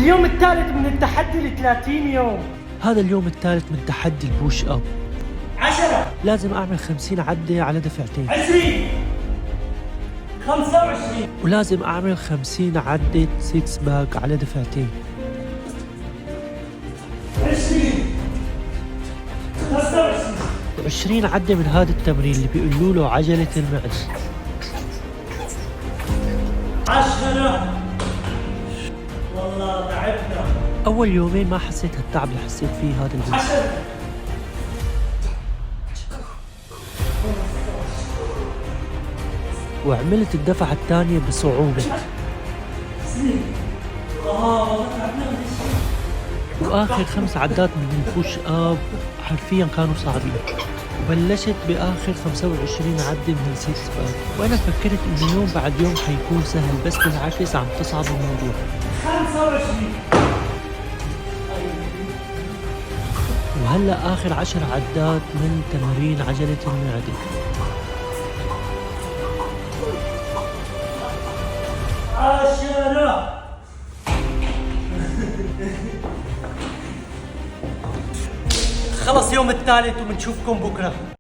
اليوم الثالث من التحدي 30 يوم. هذا اليوم الثالث من تحدي البوش اب. 10 لازم اعمل 50 عدة على دفعتين، 20 25 ولازم اعمل 50 عدة 6 باك على دفعتين. 20 25 و20 عدة من هذا التمرين اللي بيقولوا له عجلة المعدة. 10. والله تعبنا. اول يومين ما حسيت هالتعب اللي حسيت فيه هذا اليوم. 10 وعملت الدفعة الثانية بصعوبة، والله تعبنا. واخر 5 عدات من البوش اب حرفيا كانوا صعبين. وبلشت باخر 25 عدة من 6 باك، وانا فكرت انه يوم بعد يوم حيكون سهل، بس بالعكس عم تصعب الموضوع. 25 وهلا اخر 10 عدات من تمرين عجلة المعدة. 10. خلص يوم الثالث وبنشوفكم بكره.